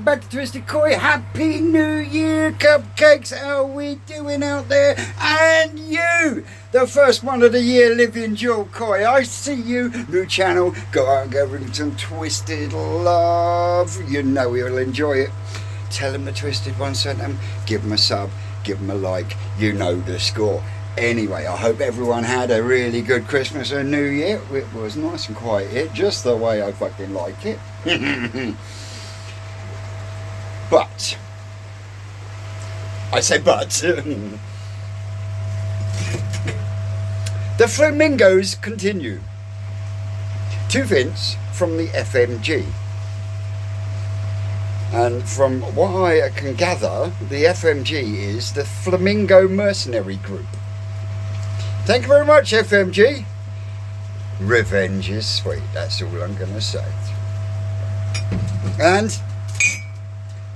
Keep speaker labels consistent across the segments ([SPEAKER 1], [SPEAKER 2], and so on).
[SPEAKER 1] back to Twisted Koi. Happy New Year, cupcakes. How are we doing out there? And you, the first one of the year, live, enjoy Koi. I see you. New channel. Go out and give him some Twisted love. You know he'll enjoy it. Tell him the Twisted one sent him. Give him a sub. Give him a like. You know the score. Anyway, I hope everyone had a really good Christmas and New Year. It was nice and quiet, just the way I fucking like it. But, I say but, the flamingos continue. 2 vints from the FMG. And from what I can gather, the FMG is the Flamingo Mercenary Group. Thank you very much, FMG. Revenge is sweet, that's all I'm going to say. And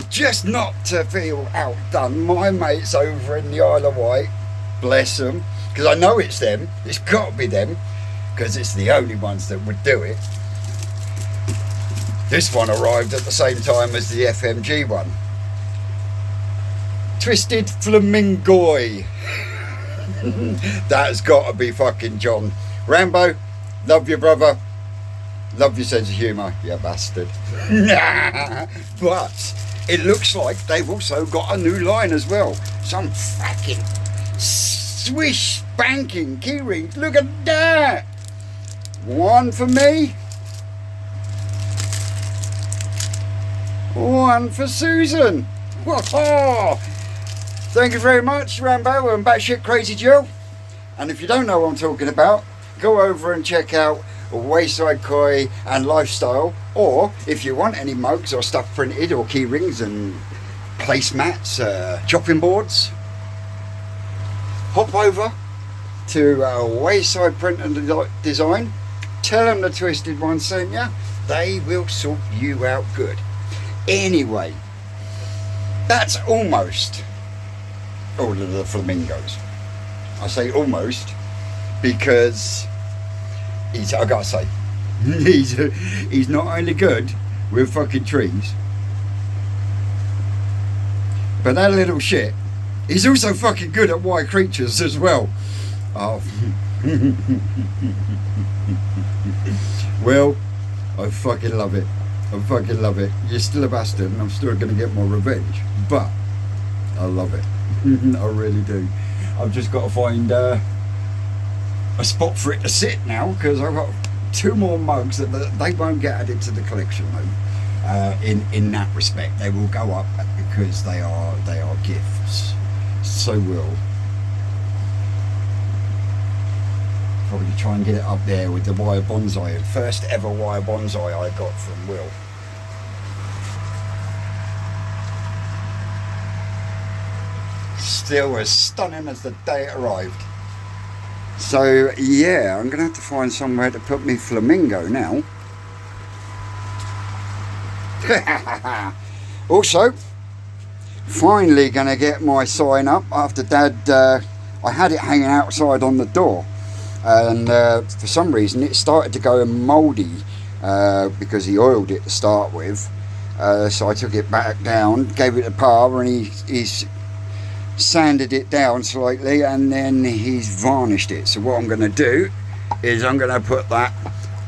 [SPEAKER 1] just not to feel outdone, my mates over in the Isle of Wight, bless them, because I know it's them, it's got to be them, because it's the only ones that would do it. This one arrived at the same time as the FMG one. Twisted Flamingoi. That's got to be fucking John. Rambo, love you, brother. Love your sense of humour, you bastard. But it looks like they've also got a new line as well. Some fucking swish spanking keyrings. Look at that. One for me. One for Susan. Whoa. Thank you very much, Rambo and Batshit Crazy Joe. And if you don't know what I'm talking about, go over and check out Wayside Koi and Lifestyle. Or if you want any mugs or stuff printed or key rings and placemats, chopping boards, hop over to Wayside Print and Design. Tell them the Twisted one sent you. They will sort you out good. Anyway, that's almost all of the flamingos. I say almost because I gotta say, he's not only good with fucking trees, but that little shit, he's also fucking good at white creatures as well. Oh. Well, I fucking love it. I fucking love it. You're still a bastard and I'm still going to get my revenge. But I love it. I really do. I've just got to find a spot for it to sit now, because I've got 2 more mugs that they won't get added to the collection though. In that respect, they will go up because they are gifts. So will probably try and get it up there with the wire bonsai. First ever wire bonsai I got from Will. Still as stunning as the day it arrived. So yeah, I'm gonna have to find somewhere to put me flamingo now. Also, finally gonna get my sign up after Dad. I had it hanging outside on the door, and for some reason it started to go mouldy because he oiled it to start with. So I took it back down, gave it a power, and he's sanded it down slightly, and then he's varnished it. So what I'm going to do is I'm going to put that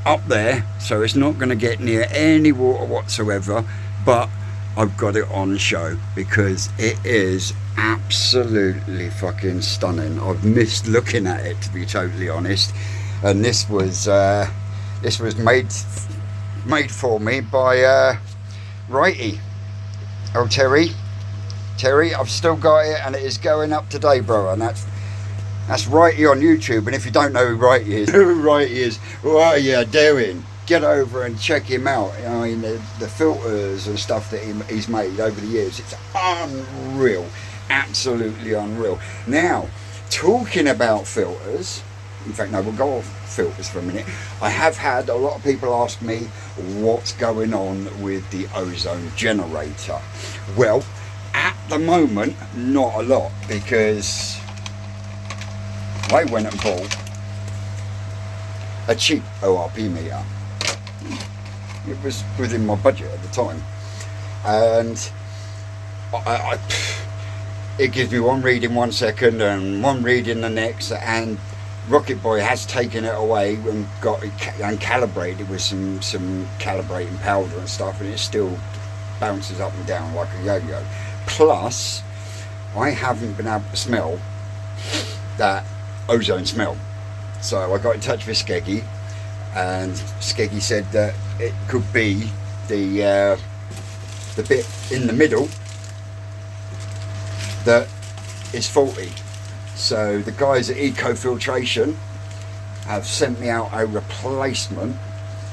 [SPEAKER 1] up there so it's not going to get near any water whatsoever, but I've got it on show because it is absolutely fucking stunning. I've missed looking at it, to be totally honest, and this was made for me by Righty. Oh, Terry, I've still got it, and it is going up today, bro. And that's Righty on YouTube. And if you don't know who Righty is, what are you doing? Get over and check him out. I mean, the filters and stuff that he's made over the years, it's unreal, absolutely unreal. Now, talking about filters, in fact, no, we'll go off filters for a minute. I have had a lot of people ask me what's going on with the ozone generator. Well, at the moment, not a lot, because I went and bought a cheap ORP meter. It was within my budget at the time, and it gives me one reading 1 second and one reading the next, and Rocket Boy has taken it away and got it and calibrated with some calibrating powder and stuff, and it still bounces up and down like a yo-yo. Plus, I haven't been able to smell that ozone smell, so I got in touch with Skeggy, and Skeggy said that it could be the bit in the middle that is faulty. So the guys at Eco Filtration have sent me out a replacement,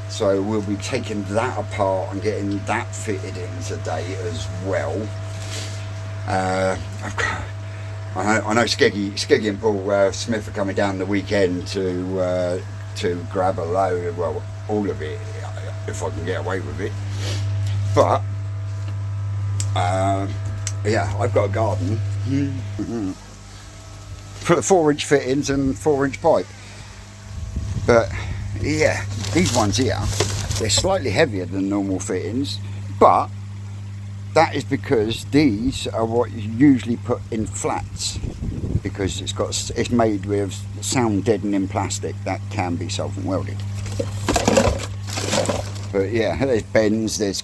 [SPEAKER 1] so we'll be taking that apart and getting that fitted in today as well. I know Skeggy and Paul Smith are coming down the weekend to grab a load, well, all of it, if I can get away with it. But yeah, I've got a garden for the 4-inch fittings and 4-inch pipe. But yeah, these ones here, they're slightly heavier than normal fittings, but that is because these are what you usually put in flats, because it's made with sound deadening plastic that can be self-welded. But yeah, there's bends, there's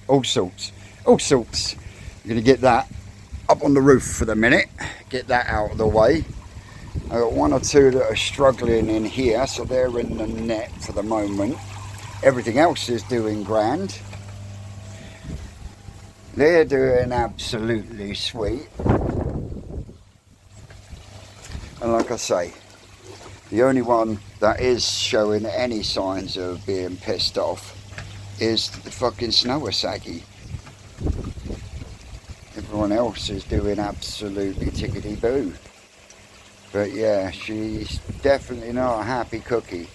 [SPEAKER 1] all sorts. You're going to get that up on the roof for the minute, get that out of the way. I've got 1 or 2 that are struggling in here, so they're in the net for the moment. Everything else is doing grand. They're doing absolutely sweet. And like I say, the only one that is showing any signs of being pissed off is the fucking Snower Saggy. Everyone else is doing absolutely tickety-boo. But yeah, she's definitely not a happy cookie.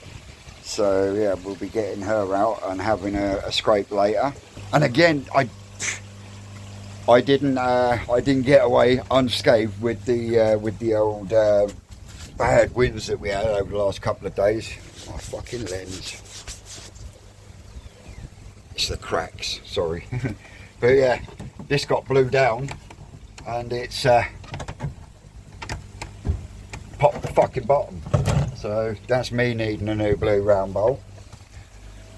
[SPEAKER 1] So yeah, we'll be getting her out and having a scrape later. And again, I didn't get away unscathed with the old bad winds that we had over the last couple of days. My fucking lens. It's the cracks, sorry. But yeah, this got blew down and it's popped the fucking bottom. So that's me needing a new blue round bowl.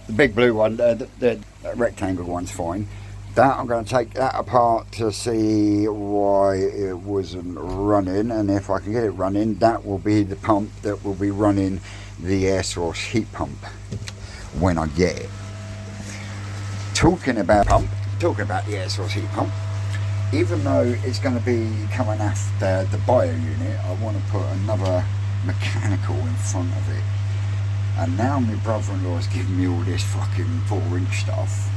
[SPEAKER 1] The big blue one, the rectangle one's fine. That I'm going to take that apart to see why it wasn't running, and if I can get it running, that will be the pump that will be running the air source heat pump when I get it. Talking about the air source heat pump, even though it's going to be coming after the bio unit, I want to put another mechanical in front of it. And now my brother-in-law's giving me all this fucking 4-inch stuff.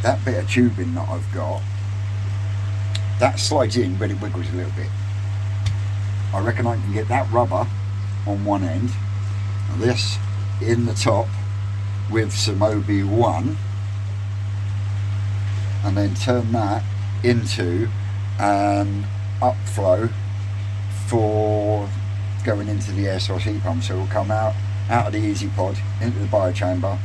[SPEAKER 1] That bit of tubing that I've got, that slides in, but it wiggles a little bit. I reckon I can get that rubber on one end, and this in the top with some OB1, and then turn that into an upflow for going into the air source heat pump. So it will come out of the easy pod into the biochamber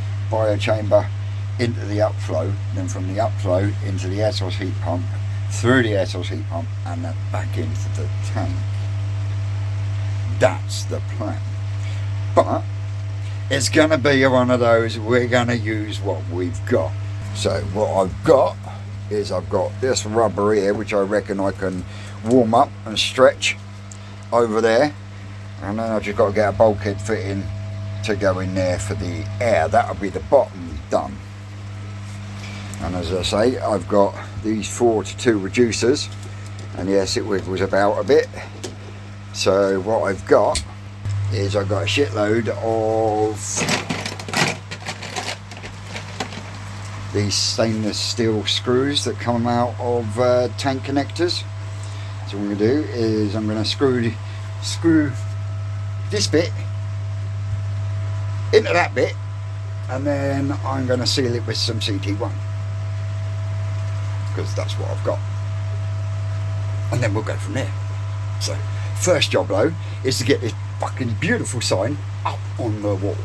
[SPEAKER 1] into the upflow, then from the upflow into the air source heat pump, through the air source heat pump, and then back into the tank. That's the plan. But it's going to be one of those, we're going to use what we've got. So what I've got is I've got this rubber here, which I reckon I can warm up and stretch over there, and then I've just got to get a bulkhead fitting to go in there for the air. That'll be the bottom done. And as I say, I've got these 4-to-2 reducers, and yes, it wiggles about a bit. So what I've got is I've got a shitload of these stainless steel screws that come out of tank connectors. So what I'm going to do is I'm going to screw this bit into that bit, and then I'm going to seal it with some CT1, because that's what I've got, and then we'll go from there. So first job though is to get this fucking beautiful sign up on the wall.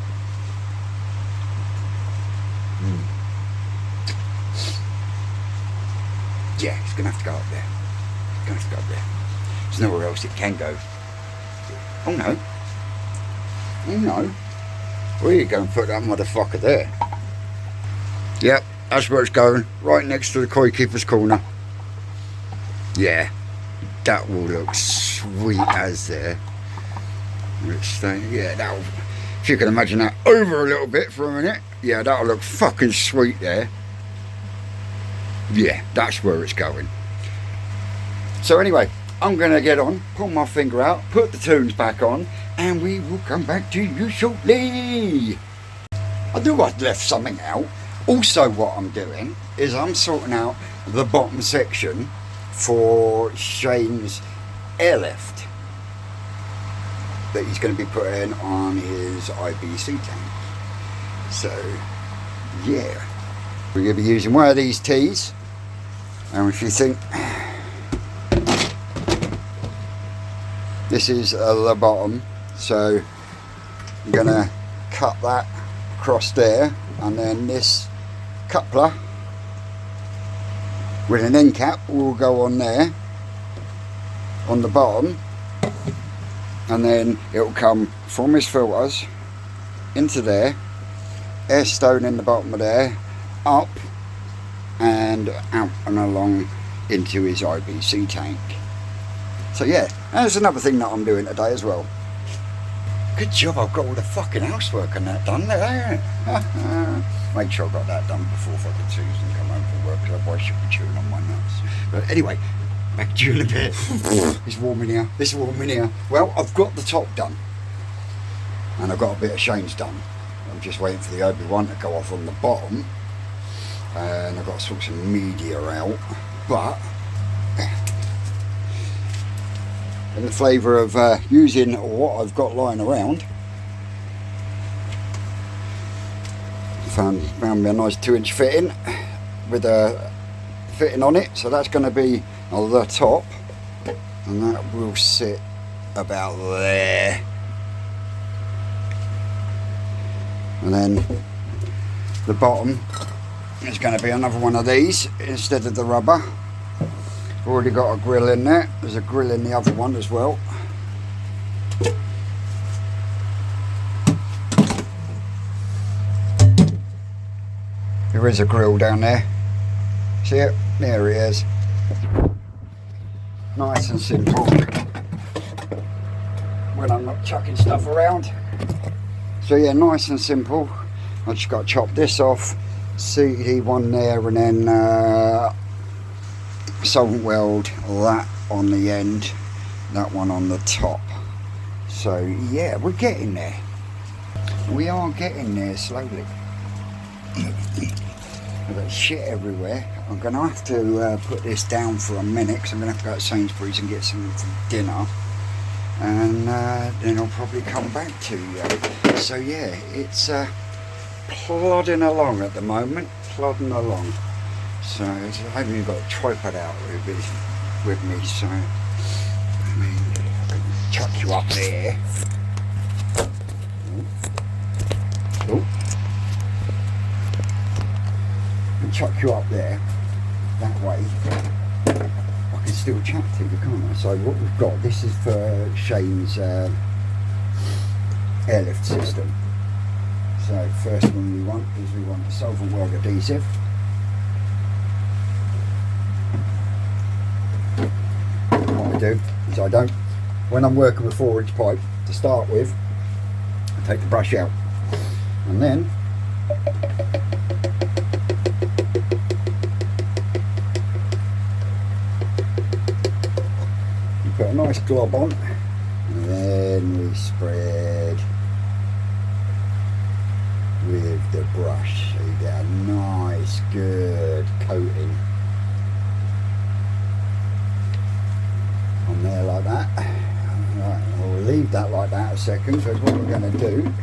[SPEAKER 1] Yeah, it's going to have to go up there. It's going to have to go up there. There's nowhere else it can go. Oh no. Oh no. Where are you going to put that motherfucker there? Yep, that's where it's going. Right next to the koi keeper's corner. Yeah, that will look sweet as there. Yeah, that'll, if you can imagine that over a little bit for a minute, yeah, that'll look fucking sweet there. Yeah, that's where it's going. So anyway, I'm going to get on, pull my finger out, put the tunes back on, and we will come back to you shortly. I do I've left something out. Also what I'm doing is I'm sorting out the bottom section for Shane's airlift that he's going to be putting on his IBC tank. So yeah, we're going to be using one of these tees, and if you think this is the bottom, so I'm going to cut that across there, and then this coupler with an end cap will go on there on the bottom, and then it will come from his filters into there, air stone in the bottom of there, up and out and along into his IBC tank. So yeah, that's another thing that I'm doing today as well. Good job, I've got all the fucking housework and that done there. Make sure I got that done before fucking Susan come home from work, because otherwise she'll be chewing on my nuts. But anyway, back to you in a bit. It's warm in here. It's warm in here. Well, I've got the top done, and I've got a bit of Shane's done. I'm just waiting for the Obi-Wan to go off on the bottom, and I've got to sort some media out. But in the flavour of using what I've got lying around, found me a nice 2-inch fitting with a fitting on it, so that's going to be the top, and that will sit about there, and then the bottom is going to be another one of these instead of the rubber. I've already got a grill in there. There's a grill in the other one as well. There is a grill down there. See it? There he is. Nice and simple. When I'm not chucking stuff around. So yeah, nice and simple. I just got to chop this off, CD one there, and then solvent weld that on the end, that one on the top. So yeah, we're getting there. We are getting there slowly. I've got shit everywhere. I'm going to have to put this down for a minute, because I'm going to have to go to Sainsbury's and get some for dinner, and then I'll probably come back to you. So yeah, it's plodding along at the moment, plodding along. So I haven't even got a tripod out with me, so I mean, I can chuck you up there. Oh. And chuck you up there, that way I can still chat to you, can't I? So what we've got, this is for Shane's airlift system. So first one we want the solvent weld adhesive. What I do is I don't, when I'm working with 4-inch pipe to start with, I take the brush out, and then you put a nice glob on, and then we spread with the brush, so you get a nice good coating on there like that. Right, we'll leave that like that a second, because what we're going to do,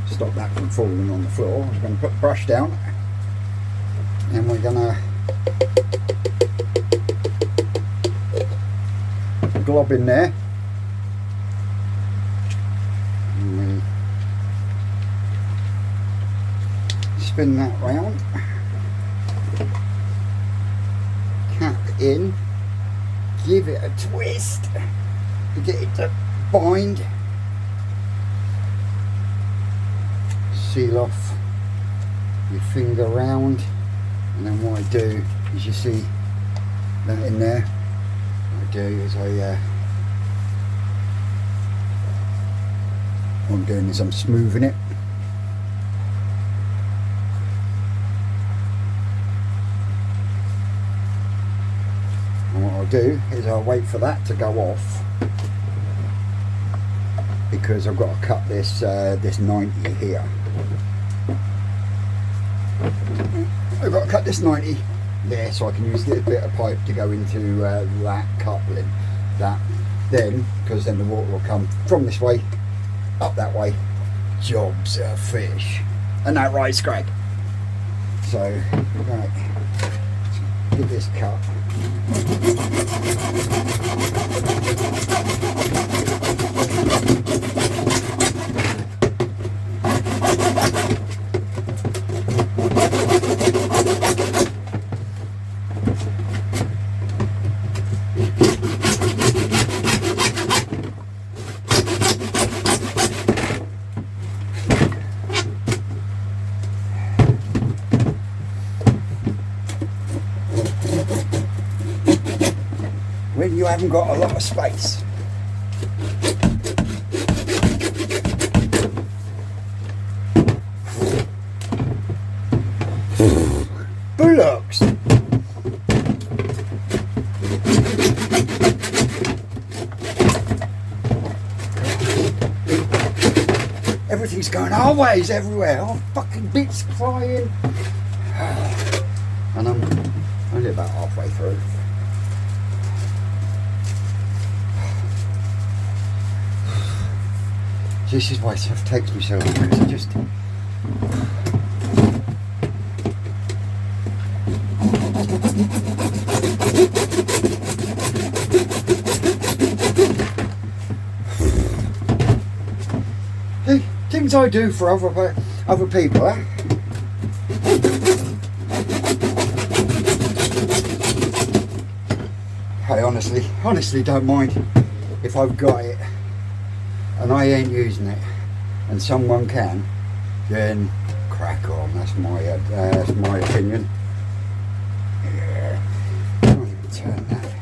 [SPEAKER 1] stop that from falling on the floor, I'm going to put the brush down, and we're going to glob in there, and we spin that round, cap in, give it a twist to get it to bind, seal off your finger round, and then what I do is, you see that in there, what I do is what I'm doing is I'm smoothing it. And what I'll do is I'll wait for that to go off, because I've got to cut this this 90 here. I've got to cut this 90 there, so I can use this bit of pipe to go into that coupling. That then, because then the water will come from this way up that way. Job's a fish. And that right, Scrag? So, right, give this cut. When you haven't got a lot of space. Bullocks! Everything's going our ways everywhere. Oh, fucking bits flying. And I'm only about halfway through. This is why stuff takes me so long, because I just... The things I do for other people, eh? I honestly don't mind if I've got it and I ain't using it, and someone can, then crack on. That's my opinion. Yeah, can't even turn that.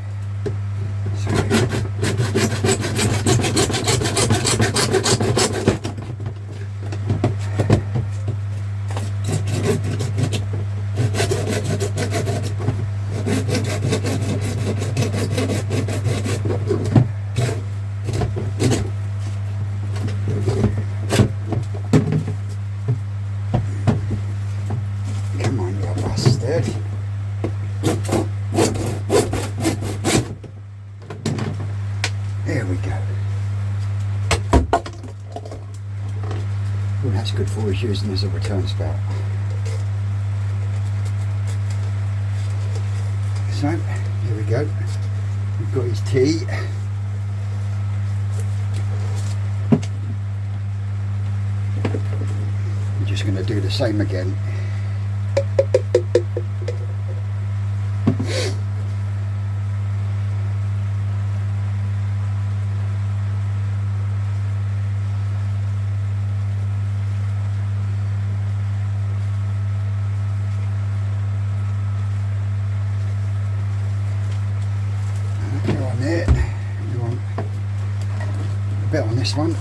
[SPEAKER 1] There we go. All that's good for is using as a return spout. So, here we go. We've got his tea. I'm just going to do the same again. There, you want a bit on this one.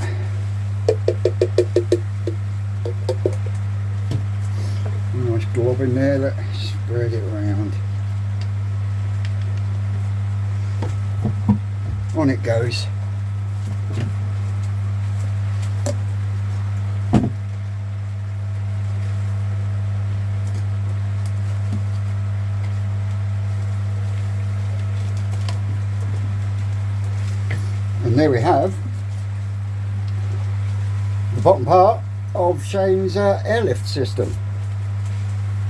[SPEAKER 1] Nice glob in there, look, spread it around. On it goes. And there we have the bottom part of Shane's airlift system.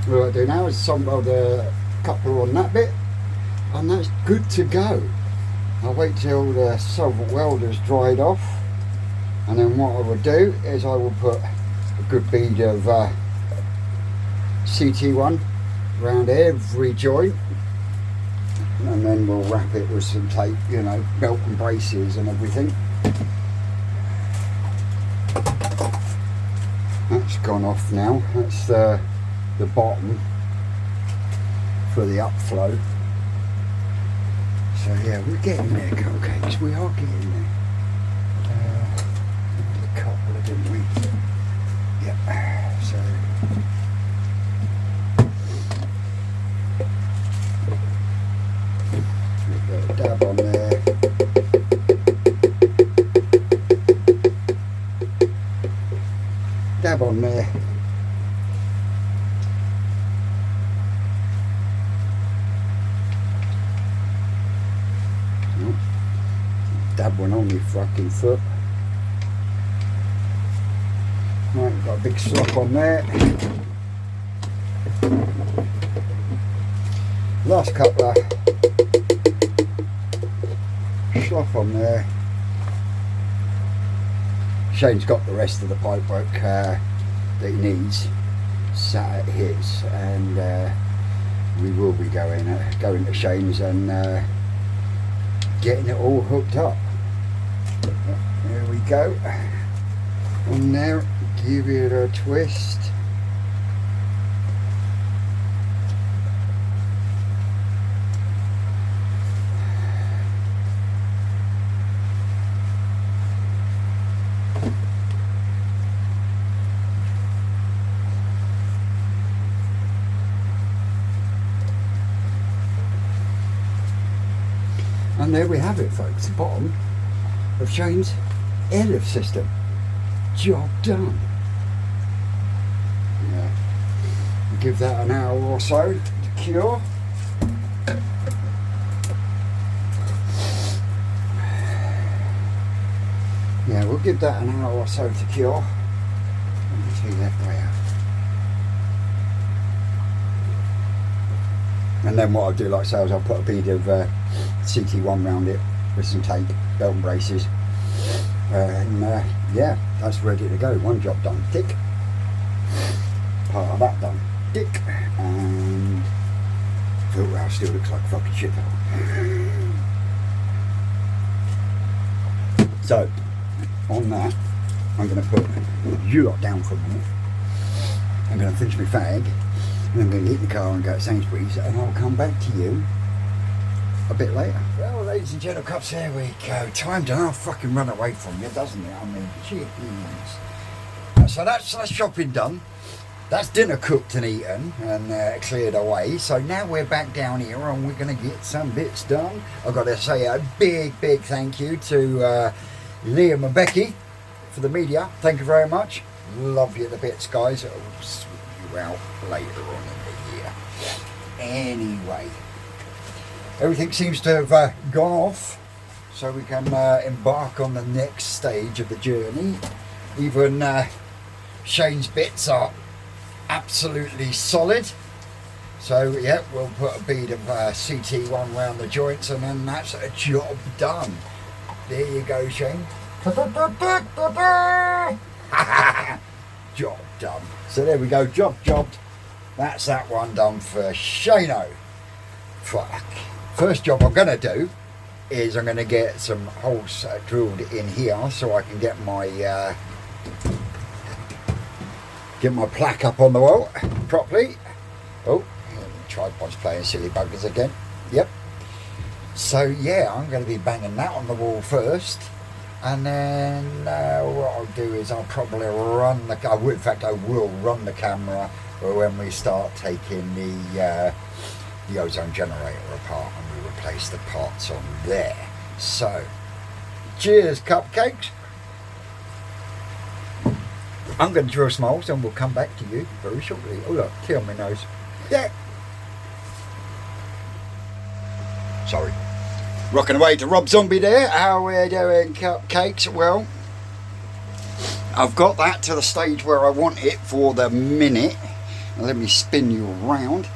[SPEAKER 1] What I do now is solder the coupler on that bit, and that's good to go. I'll wait till the solvent welder's dried off, and then what I will do is I will put a good bead of CT1 around every joint, and then we'll wrap it with some tape, you know, belt and braces and everything. That's gone off now. That's the bottom for the upflow. So yeah, we're getting there, cupcakes. We are getting there. A couple, didn't we? Yeah. So. We've got a dab on there. Dab on there. Dab one on your fucking foot. Right, we've got a big slop on there. Last couple of slop on there. Shane's got the rest of the pipework that he needs sat at his, and we will be going to Shane's and getting it all hooked up. There we go. On there, give it a twist. And there we have it, folks, the bottom of Shane's airlift system. Job done. Yeah. We'll give that an hour or so to cure. Yeah, we'll give that an hour or so to cure. Let me take that way out. And then what I'll do, like I say, is I'll put a bead of CT1 round it with some tape, belt and braces. And yeah, that's ready to go. One job done, tick. Part of that done, tick. And filter house still looks like fucking shit. So, on that, I'm going to put you lot down for a minute. I'm going to finish my fag. And I'm going to get in the car and go to Sainsbury's, and I'll come back to you a bit later. Well, ladies and gentlemen, cups, there we go. Time to now fucking run away from you, doesn't it? I mean, jeez. So that's shopping done. That's dinner cooked and eaten and cleared away. So now we're back down here and we're going to get some bits done. I've got to say a big thank you to Liam and Becky for the media. Thank you very much. Love you to bits, guys. I'll sort you out later on in the year. Anyway, everything seems to have gone off, so we can embark on the next stage of the journey. Even Shane's bits are absolutely solid. So yeah, we'll put a bead of CT1 round the joints, and then that's a job done. There you go, Shane. Job done. So there we go, jobbed. That's that one done for Shano. Fuck. First job I'm gonna do is I'm gonna get some holes drilled in here so I can get my plaque up on the wall properly. Oh, tripod's playing silly buggers again. Yep. So yeah, I'm going to be banging that on the wall first, and then what I'll do is I'll probably run the. In fact, I will run the camera when we start taking the ozone generator apart and we replace the parts on there. So, cheers, cupcakes. I'm going to drill some holes and we'll come back to you very shortly. Oh look, tea on my nose. Yeah. Sorry. Rocking away to Rob Zombie there. How we're doing, cupcakes? Well, I've got that to the stage where I want it for the minute. Now let me spin you around.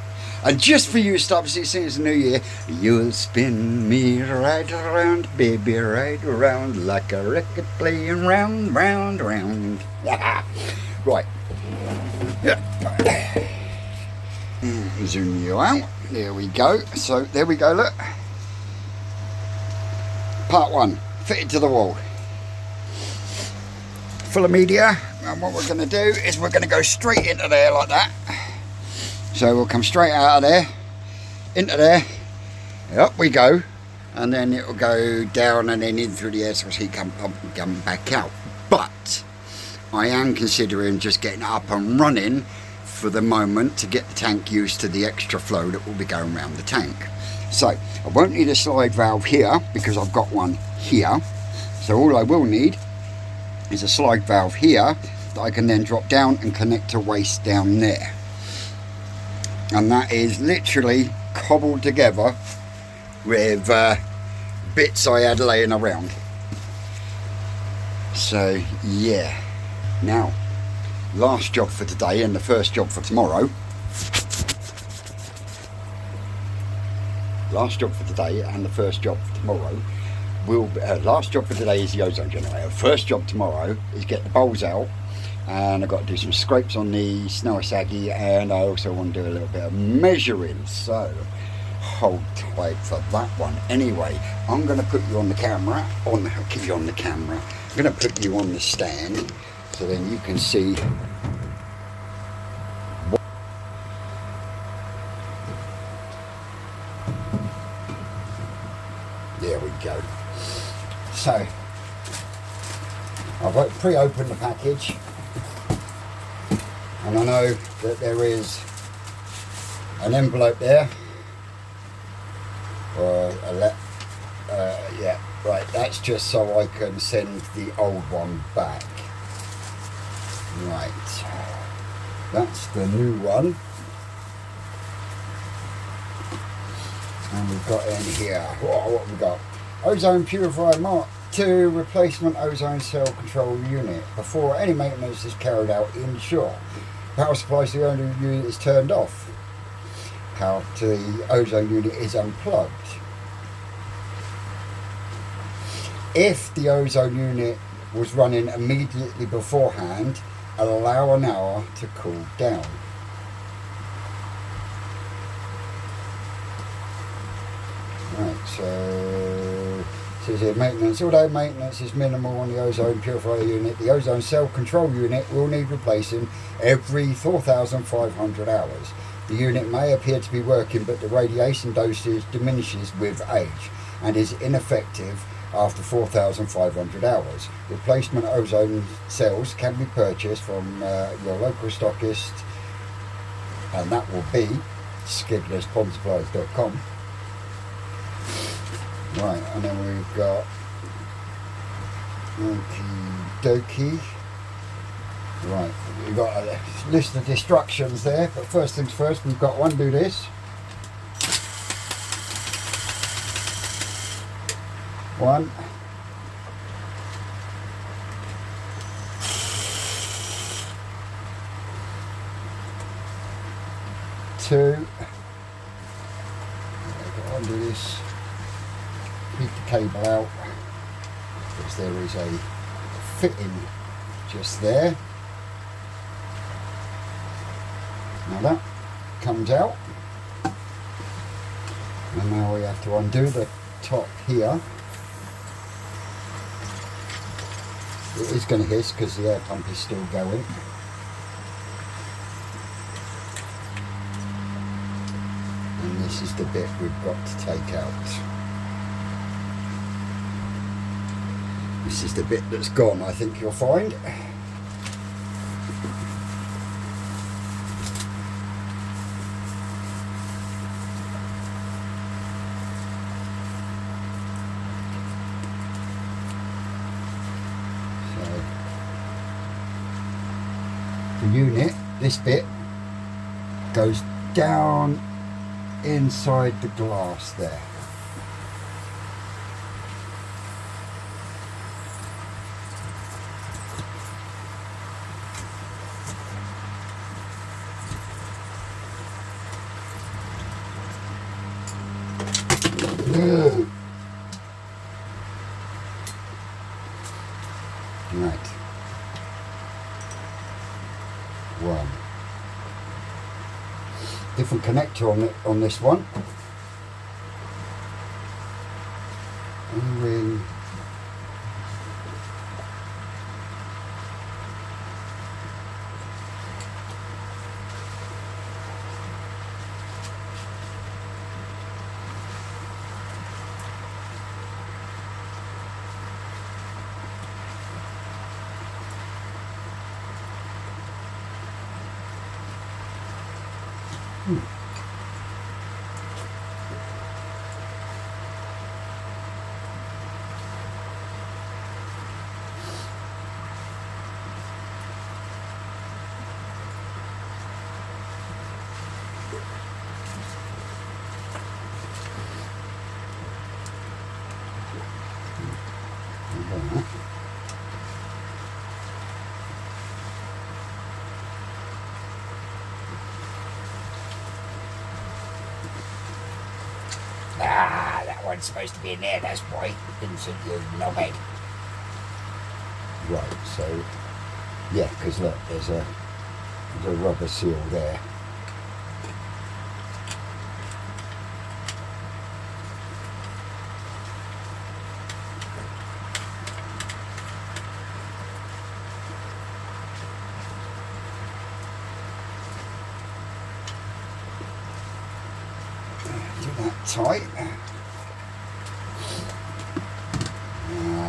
[SPEAKER 1] And just for you, stop see, since the new year, you'll spin me right around, baby, right around, like a record playing round. Right. Yeah. Zoom you out. There we go. So there we go, look. Part 1, fitted to the wall. Full of media, and what we're going to do is we're going to go straight into there like that. So we'll come straight out of there, into there, up we go, and then it will go down and then in through the air source heat pump and come back out. But I am considering just getting it up and running for the moment to get the tank used to the extra flow that will be going around the tank. So I won't need a slide valve here because I've got one here. So all I will need is a slide valve here that I can then drop down and connect to waste down there. And that is literally cobbled together with bits I had laying around. So yeah, now last job for today and the first job for tomorrow. Last job for today and the first job for tomorrow will be, last job for today is the ozone generator. First job tomorrow is get the bowls out, and I've got to do some scrapes on the snowy saggy, and I also want to do a little bit of measuring, so hold tight for that one. Anyway, I'm going to put you on the camera, I'll keep you on the camera, I'm going to put you on the stand so then you can see what. There we go. So I've pre-opened the package, and I know that there is an envelope there, or yeah, right, that's just so I can send the old one back. Right, that's the new one, and we've got in here, what have we got? Ozone Purifier Mark II replacement ozone cell control unit. Before any maintenance is carried out, ensure power supply to the ozone unit is turned off. Power to the ozone unit is unplugged. If the ozone unit was running immediately beforehand, allow an hour to cool down. Right, so says here maintenance. Although maintenance is minimal on the ozone purifier unit, the ozone cell control unit will need replacing every 4,500 hours. The unit may appear to be working, but the radiation dosage diminishes with age and is ineffective after 4,500 hours. Replacement ozone cells can be purchased from your local stockist, and that will be skidlerspondsupplies.com. Right, and then we've got okie dokie. Right, we've got a list of instructions there, but first things first, we've got to undo this. One. Two. I've got to undo this. Keep the cable out, because there is a fitting just there. Now that comes out, and now we have to undo the top here. It is going to hiss because the air pump is still going. And this is the bit we've got to take out. This is the bit that's gone, I think you'll find. The unit, this bit, goes down inside the glass there. Right. One. different connector on this one. O-ring.
[SPEAKER 2] Ah, that one's supposed to be in there, that's why. Didn't suit you, knobhead.
[SPEAKER 1] Right, so yeah, because look, there's a rubber seal there. Do that tight.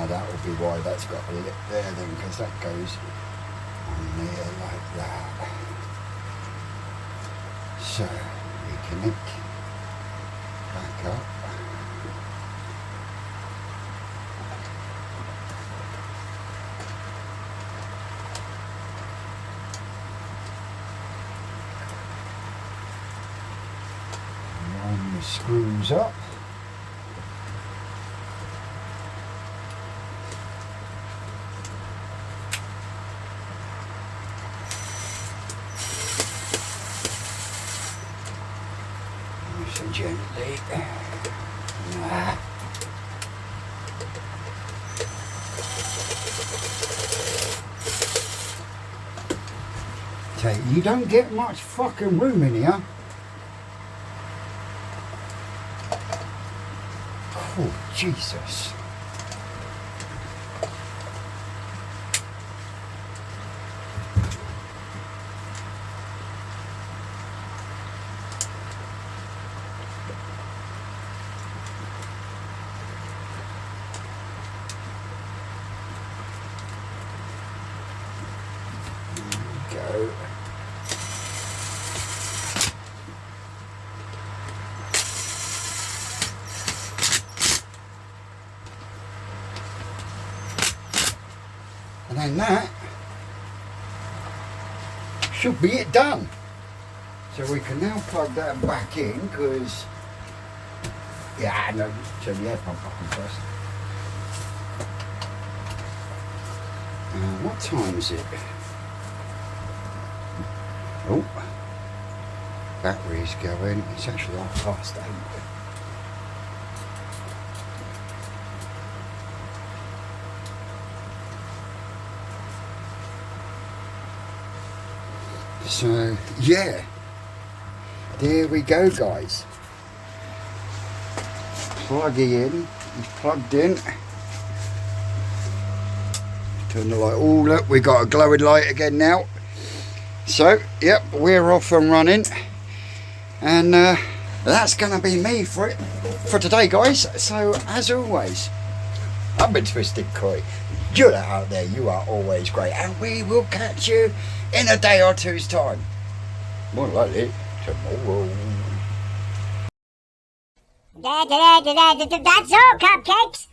[SPEAKER 1] That will be why that's got a lip there then, because that goes on there like that. So reconnect back up. Line the screws up. Gently. Okay, you don't get much fucking room in here. Oh, Jesus. Go. And then that should be it done. So we can now plug that back in, because yeah, no, turn the air pump up first. What time is it? Oh, battery's going. It's actually 8:30. So yeah, there we go, guys. Plug it in. It's plugged in. Turn the light. Oh look, we got a glowing light again now. So yep, we're off and running, and that's gonna be me for today, guys. So as always, I've been Twisted Koi. You out there, you are always great, and we will catch you in a day or two's time. More likely tomorrow.
[SPEAKER 3] That's all, cupcakes.